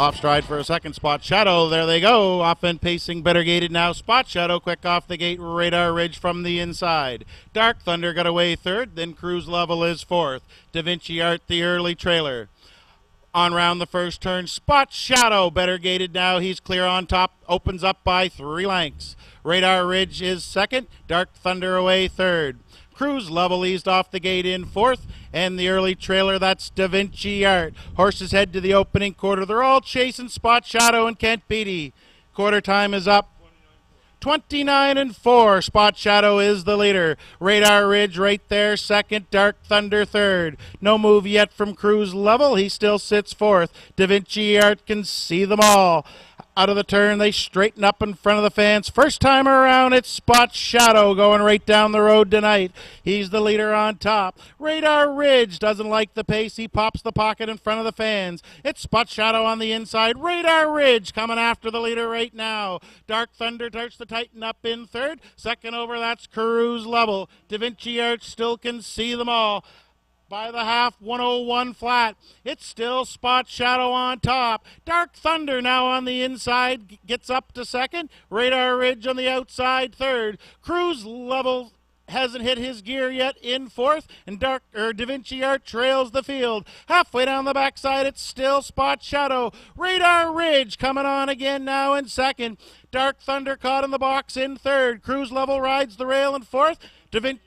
Off stride for a second. Spot Shadow. There they go. Off and pacing. Better gated now. Spot Shadow quick off the gate. Radar Ridge from the inside. Dark Thunder got away third. Then Cruise Level is fourth. Da Vinci Art the early trailer. On round the first turn. Spot Shadow. Better gated now. He's clear on top. Opens up by 3 lengths. Radar Ridge is second. Dark Thunder away third. Cruise Level eased off the gate in fourth, and the early trailer, that's Da Vinci Art. Horses head to the opening quarter. They're all chasing Spot Shadow and Kent Beatty. Quarter time is up. 29-4. Spot Shadow is the leader. Radar Ridge right there second. Dark Thunder third. No move yet from Cruise Level. He still sits fourth. Da Vinci Art can see them all. Out of the turn, they straighten up in front of the fans. First time around, it's Spot Shadow going right down the road tonight. He's the leader on top. Radar Ridge doesn't like the pace. He pops the pocket in front of the fans. It's Spot Shadow on the inside. Radar Ridge coming after the leader right now. Dark Thunder starts to tighten up in third. Second over, that's Cruise Level. Da Vinci Art still can see them all. By the half, 101 flat. It's still Spot Shadow on top. Dark Thunder now on the inside, gets up to second. Radar Ridge on the outside, third. Cruise Level hasn't hit his gear yet in fourth, and Da Vinci Art trails the field. Halfway down the backside, it's still Spot Shadow. Radar Ridge coming on again now in second. Dark Thunder caught in the box in third. Cruise Level rides the rail in fourth. Da Vinci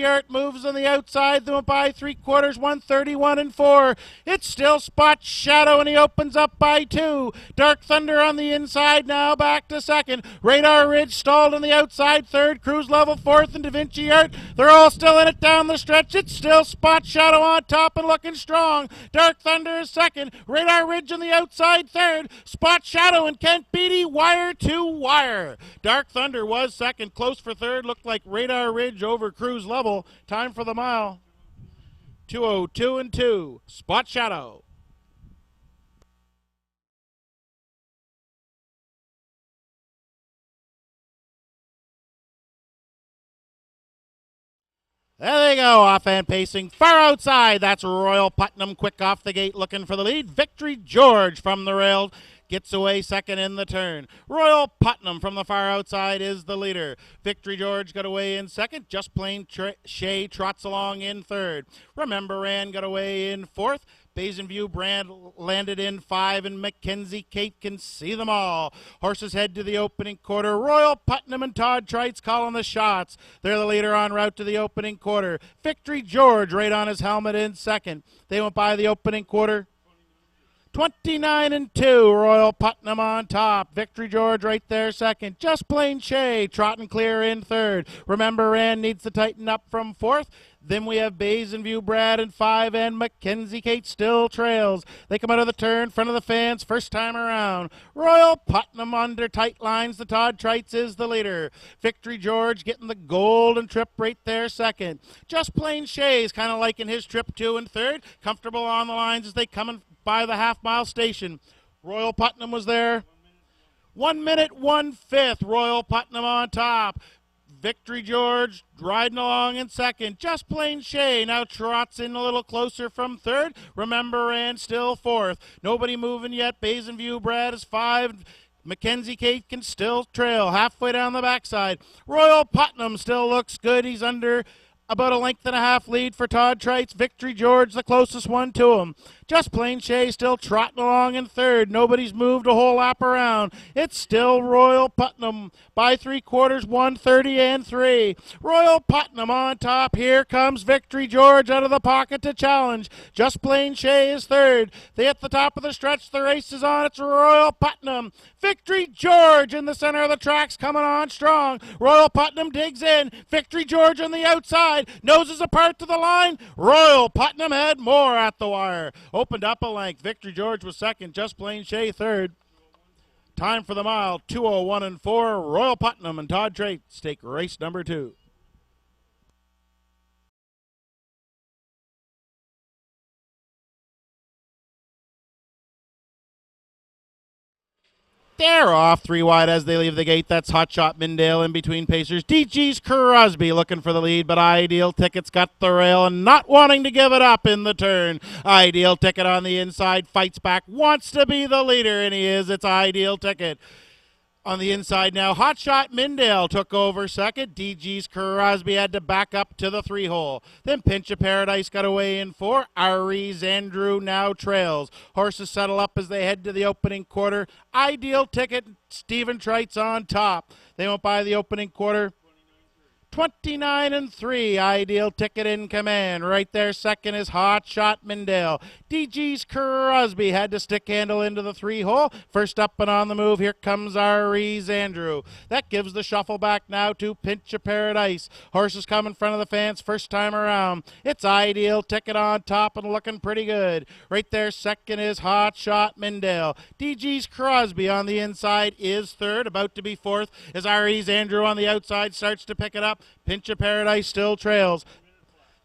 Art moves on the outside, they went by 3/4, 131-4. It's still Spot Shadow, and he opens up by 2. Dark Thunder on the inside now, back to second. Radar Ridge stalled on the outside, third. Cruise Level fourth, and Da Vinci Art. They're all still in it down the stretch. It's still Spot Shadow on top and looking strong. Dark Thunder is second. Radar Ridge on the outside, third. Spot Shadow and Kent Beatty, wire to wire. Dark Thunder was second, close for third. Looked like Radar Ridge over Cruise Level. Time for the mile. 2:02-2. Spot Shadow. There they go, off and pacing far outside. That's Royal Putnam quick off the gate looking for the lead. Victory George from the rail gets away second in the turn. Royal Putnam from the far outside is the leader. Victory George got away in second. Just Plain Shea trots along in third. Remember Rand got away in fourth. Basin View Brand landed in 5, and Mackenzie Kate can see them all. Horses head to the opening quarter. Royal Putnam and Todd Trites calling the shots. They're the leader en route to the opening quarter. Victory George right on his helmet in second. They went by the opening quarter. 29-2. Royal Putnam on top. Victory George right there second. Just Plain Shea trotting clear in third. Remember Rand needs to tighten up from fourth. Then we have Basin View Brad in 5, and Mackenzie Kate still trails. They come out of the turn, front of the fans, first time around. Royal Putnam under tight lines. The Todd Trites is the leader. Victory George getting the golden trip right there second. Just Plain Shea's kind of liking his trip 2 and third. Comfortable on the lines as they come by the half-mile station. Royal Putnam was there. 1 minute, 1/5. Royal Putnam on top. Victory George riding along in second. Just Plain Shea now trots in a little closer from third. Remember Rand still fourth. Nobody moving yet. Basin View Brad is 5. Mackenzie Kate can still trail halfway down the backside. Royal Putnam still looks good. He's under about a length and a half lead for Todd Trites. Victory George the closest one to him. Just Plain Shea still trotting along in third. Nobody's moved a whole lap around. It's still Royal Putnam by 3/4, 130-3. Royal Putnam on top. Here comes Victory George out of the pocket to challenge. Just Plain Shea is third. They at the top of the stretch. The race is on. It's Royal Putnam. Victory George in the center of the tracks coming on strong. Royal Putnam digs in. Victory George on the outside. Noses apart to the line. Royal Putnam had more at the wire. Opened up a length. Victory George was second. Just Plain Shea third. Time for the mile. 2:01-4. Royal Putnam and Todd Trites take race number 2. They're off 3 wide as they leave the gate. That's Hot Shot Mindale in between pacers. DG's Crosby looking for the lead, but Ideal Ticket's got the rail and not wanting to give it up in the turn. Ideal Ticket on the inside, fights back, wants to be the leader, and he is. It's Ideal Ticket. On the inside now, Hot Shot Mindale took over second. DG's Crosby had to back up to the 3-hole. Then Pinch of Paradise got away in 4. Ari's Andrew now trails. Horses settle up as they head to the opening quarter. Ideal Ticket, Stephen Treitz on top. They went by the opening quarter. 29-3, Ideal Ticket in command. Right there, second is Hot Shot Mindale. DG's Crosby had to stick handle into the 3-hole. First up and on the move, here comes Ari's Andrew. That gives the shuffle back now to Pinch of Paradise. Horses come in front of the fans first time around. It's Ideal Ticket on top and looking pretty good. Right there, second is Hot Shot Mindale. DG's Crosby on the inside is third. About to be fourth as Ari's Andrew on the outside starts to pick it up. Pinch of Paradise still trails.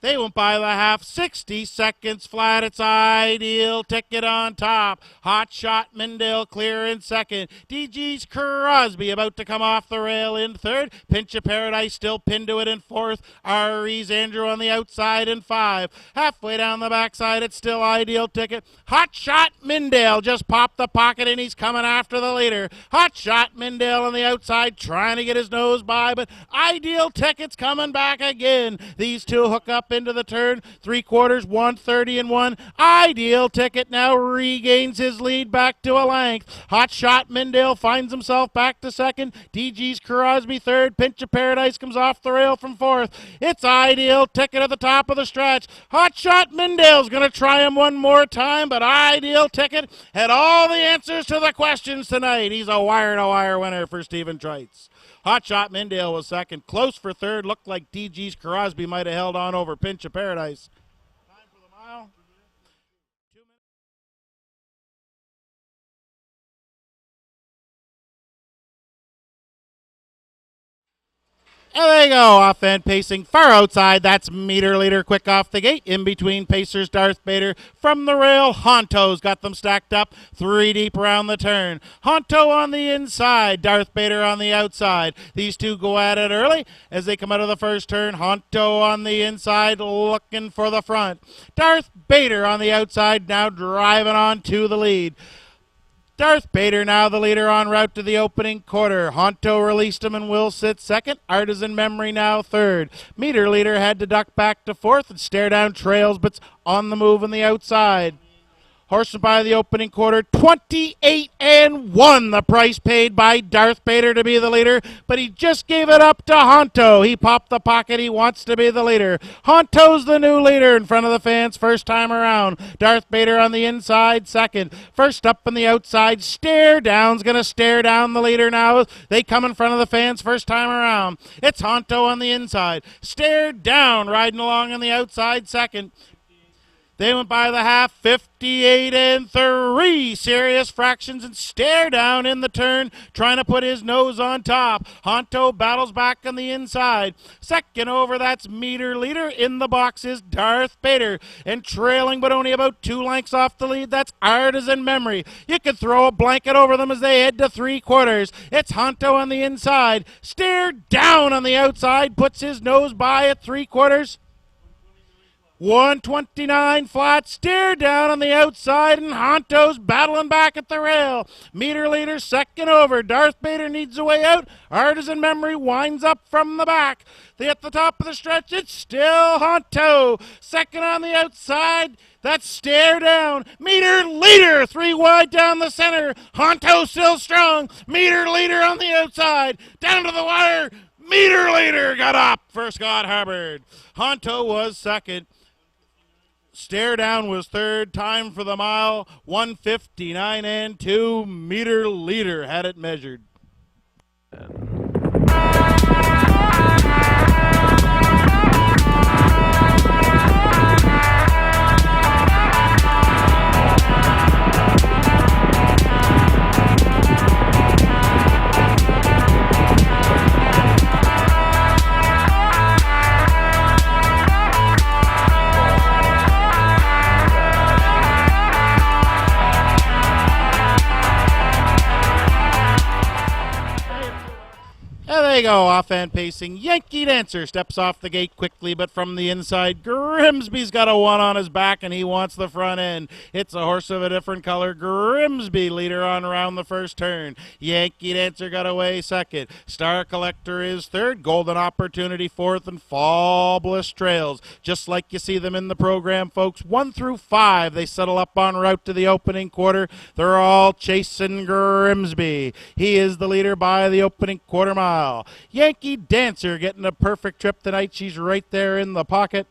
They went by the half, 60 seconds flat. It's Ideal Ticket on top. Hot Shot Mindale clear in second. DG's Crosby about to come off the rail in third. Pinch of Paradise still pinned to it in fourth. Ari's Andrew on the outside in 5. Halfway down the backside, it's still Ideal Ticket. Hot Shot Mindale just popped the pocket and he's coming after the leader. Hot Shot Mindale on the outside trying to get his nose by, but Ideal Ticket's coming back again. These two hook up into the turn, 3/4, 130-1. Ideal Ticket now regains his lead back to a length. Hot Shot Mindale finds himself back to second. DG's Crosby third. Pinch of Paradise comes off the rail from fourth. It's Ideal Ticket at the top of the stretch. Hot Shot Mindale's going to try him one more time, but Ideal Ticket had all the answers to the questions tonight. He's a wire-to-wire winner for Stephen Treitz. Hot Shot Mindale was second. Close for third. Looked like DG's Crosby might have held on over Pinch of Paradise. Time for the mile. 2 minutes. And there you go, off-end pacing far outside. That's Meter Leader quick off the gate. In between pacers, Darth Bader. From the rail, Honto's got them stacked up 3 deep around the turn. Honto on the inside, Darth Bader on the outside. These two go at it early as they come out of the first turn. Honto on the inside looking for the front. Darth Bader on the outside now driving on to the lead. Darth Bader now the leader en route to the opening quarter. Honto released him and will sit second. Artisan Memory now third. Meter Leader had to duck back to fourth and stare down trails, but's on the move on the outside. Horses by the opening quarter, 28-1. The price paid by Darth Bader to be the leader, but he just gave it up to Honto. He popped the pocket. He wants to be the leader. Honto's the new leader in front of the fans first time around. Darth Bader on the inside, second. First up on the outside, Stare Down's going to stare down the leader now. They come in front of the fans first time around. It's Honto on the inside. Stare Down riding along on the outside, second. They went by the half, 58-3. Serious Fractions and Stare Down in the turn, trying to put his nose on top. Honto battles back on the inside. Second over, that's Meter Leader. In the box is Darth Bader. And trailing, but only about 2 lengths off the lead, that's Artisan Memory. You could throw a blanket over them as they head to 3/4. It's Honto on the inside. Stare Down on the outside, puts his nose by at 3/4. 129 flat, Stare Down on the outside, and Honto's battling back at the rail. Meter Leader second over. Darth Bader needs a way out. Artisan Memory winds up from the back. At the top of the stretch, it's still Honto. Second on the outside, that's Stare Down. Meter Leader 3 wide down the center. Honto still strong. Meter Leader on the outside. Down to the wire. Meter Leader got up for Scott Hubbard. Honto was second. Stare Down was third. Time for the mile, 1:59-2. Meter Leader had it measured. they go, off-hand pacing. Yankee Dancer steps off the gate quickly, but from the inside, Grimsby's got a one on his back, and he wants the front end. It's a horse of a different color. Grimsby leader on around the first turn. Yankee Dancer got away second. Star Collector is third. Golden Opportunity fourth, and Fall Bliss trails. Just like you see them in the program, folks. 1 through 5, they settle up en route to the opening quarter. They're all chasing Grimsby. He is the leader by the opening quarter mile. Yankee Dancer getting a perfect trip tonight. She's right there in the pocket.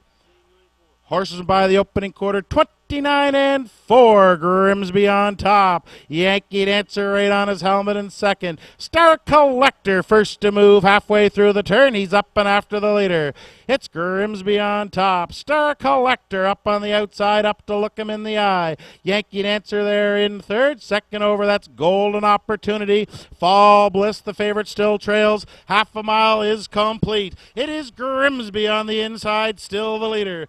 Horses by the opening quarter, 29 and 4. Grimsby on top. Yankee Dancer right on his helmet in second. Star Collector first to move halfway through the turn. He's up and after the leader. It's Grimsby on top. Star Collector up on the outside, up to look him in the eye. Yankee Dancer there in third. Second over, that's Golden Opportunity. Fall Bliss, the favorite, still trails. Half a mile is complete. It is Grimsby on the inside, still the leader.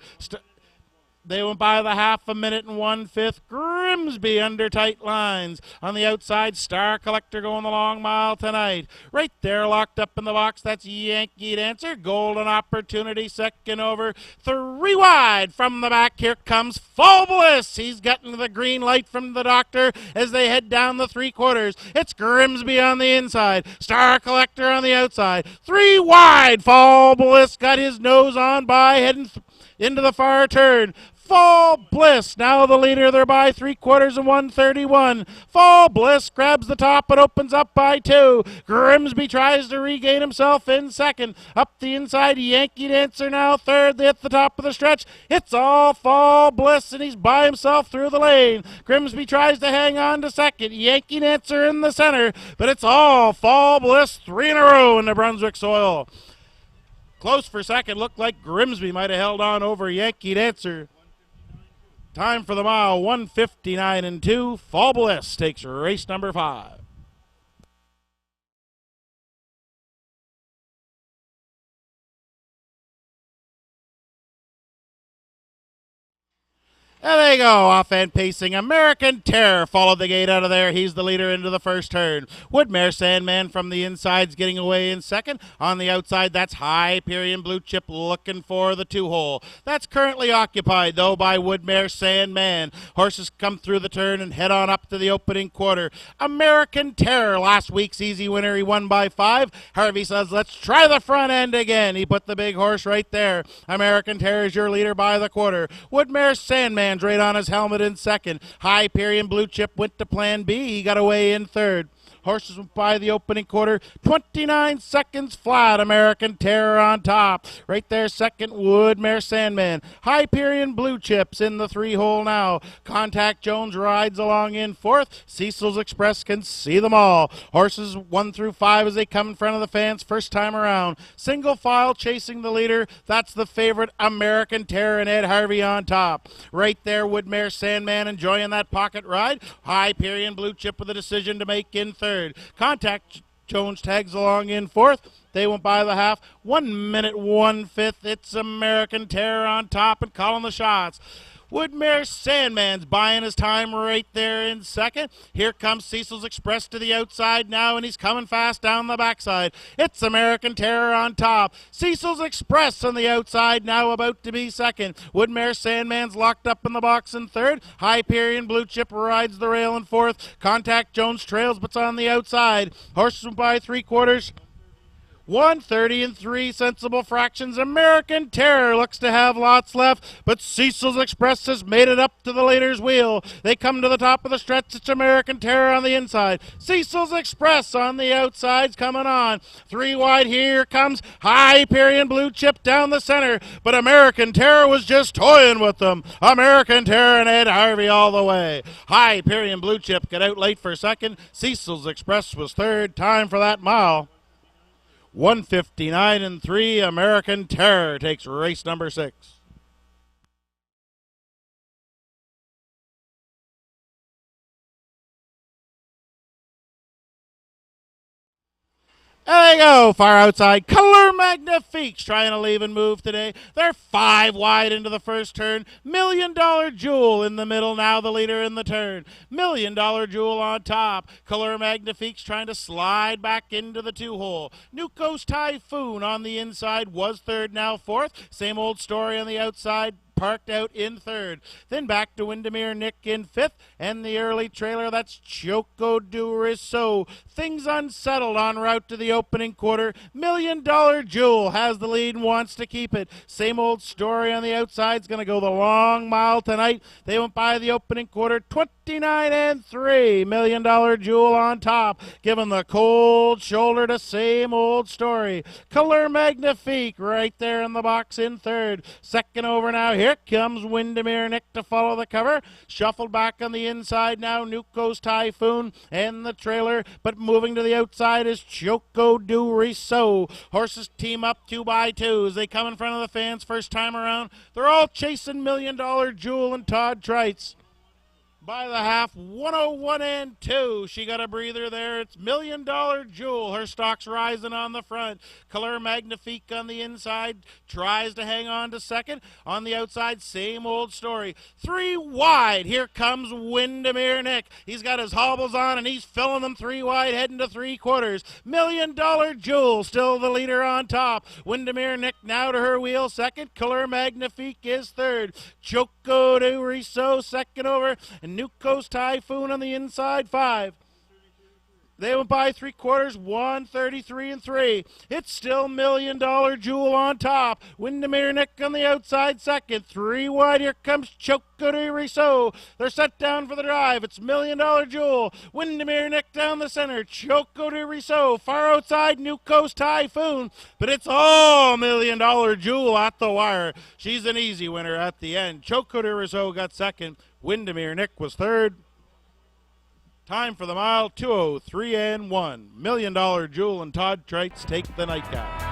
They went by the half a minute and 1/5. Grimsby under tight lines. On the outside, Star Collector going the long mile tonight. Right there, locked up in the box, that's Yankee Dancer. Golden Opportunity, second over. 3 wide from the back. Here comes Fall Bliss. He's getting the green light from the doctor as they head down the 3/4. It's Grimsby on the inside. Star Collector on the outside. 3 wide. Fall Bliss got his nose on by, heading into the far turn. Fall Bliss, now the leader. They're by 3/4 and 1:31. Fall Bliss grabs the top and opens up by 2. Grimsby tries to regain himself in second. Up the inside, Yankee Dancer now third. They hit the top of the stretch. It's all Fall Bliss, and he's by himself through the lane. Grimsby tries to hang on to second. Yankee Dancer in the center, but it's all Fall Bliss, 3 in a row in the Brunswick soil. Close for second. Looked like Grimsby might have held on over Yankee Dancer. Time for the mile, 1:59 and 2. Fall Bliss takes race number 5. There they go, off-hand pacing. American Terror followed the gate out of there. He's the leader into the first turn. Woodmare Sandman from the inside's getting away in second. On the outside, that's Hyperion Blue Chip looking for the 2-hole. That's currently occupied, though, by Woodmare Sandman. Horses come through the turn and head on up to the opening quarter. American Terror, last week's easy winner, he won by 5. Harvey says, let's try the front end again. He put the big horse right there. American Terror is your leader by the quarter. Woodmare Sandman right on his helmet in second. Hyperion Blue Chip went to plan B. He got away in third. Horses went by the opening quarter. 29 seconds flat. American Terror on top. Right there, second, Woodmare Sandman. Hyperion Blue Chips in the 3-hole now. Contact Jones rides along in fourth. Cecil's Express can see them all. Horses 1 through 5 as they come in front of the fans first time around. Single file chasing the leader. That's the favorite, American Terror, and Ed Harvey on top. Right there, Woodmare Sandman enjoying that pocket ride. Hyperion Blue Chip with a decision to make in third. Contact Jones tags along in fourth. They went by the half. 1 minute 1/5. It's American Terror on top and calling the shots. Woodmare Sandman's buying his time right there in second. Here comes Cecil's Express to the outside now, and he's coming fast down the backside. It's American Terror on top. Cecil's Express on the outside now, about to be second. Woodmare Sandman's locked up in the box in third. Hyperion Blue Chip rides the rail in fourth. Contact Jones trails, but's on the outside. Horses by 3/4. 1:30 and 3 sensible fractions. American Terror looks to have lots left, but Cecil's Express has made it up to the leader's wheel. They come to the top of the stretch. It's American Terror on the inside. Cecil's Express on the outside's coming on. 3 wide, here comes Hyperion Blue Chip down the center, but American Terror was just toying with them. American Terror and Ed Harvey all the way. Hyperion Blue Chip got out late for second. Cecil's Express was third. Time for that mile. 1:59 and 3. American Terror takes race number 6. There they go, far outside. Color Magnifique's trying to leave and move today. They're 5 wide into the first turn. $1 Million Jewel in the middle, now the leader in the turn. $1 Million Jewel on top. Color Magnifique's trying to slide back into the 2-hole. New Coast Typhoon on the inside was third, now fourth. Same old story on the outside. Parked out in third. Then back to Windermere Nick in fifth. And the early trailer, that's Choco du Risseau. Things unsettled en route to the opening quarter. $1 Million Jewel has the lead and wants to keep it. Same old story on the outside's going to go the long mile tonight. They went by the opening quarter 29 and 3. $1 Million Jewel on top, giving the cold shoulder to same old story. Color Magnifique right there in the box in third. Second over now. Here comes Windermere Nick to follow the cover. Shuffled back on the inside now, New Coast Typhoon and the trailer. But moving to the outside is Choco du Risseau. Horses team up 2 by 2 as they come in front of the fans first time around. They're all chasing $1 Million Jewel and Todd Trites. By the half, 101 and 2. She got a breather there. It's $1 Million Jewel. Her stock's rising on the front. Color Magnifique on the inside. Tries to hang on to second. On the outside, same old story. 3 wide. Here comes Windermere Nick. He's got his hobbles on and he's filling them 3 wide, heading to 3/4. $1 Million Jewel still the leader on top. Windermere Nick now to her wheel second. Color Magnifique is third. Choco du Risseau second over. And New Coast Typhoon on the inside 5. They went by 3/4, 133 and 3. It's still $1 Million Jewel on top. Windermere Nick on the outside second. 3 wide. Here comes Choco du Risseau. They're set down for the drive. It's $1 Million Jewel. Windermere Nick down the center. Choco du Risseau. Far outside, New Coast Typhoon. But it's all $1 Million Jewel at the wire. She's an easy winner at the end. Choco du Risseau got second. Windermere Nick was third. Time for the mile, 2:03 and 1. $1 Million Jewel and Todd Trites take the nightcap.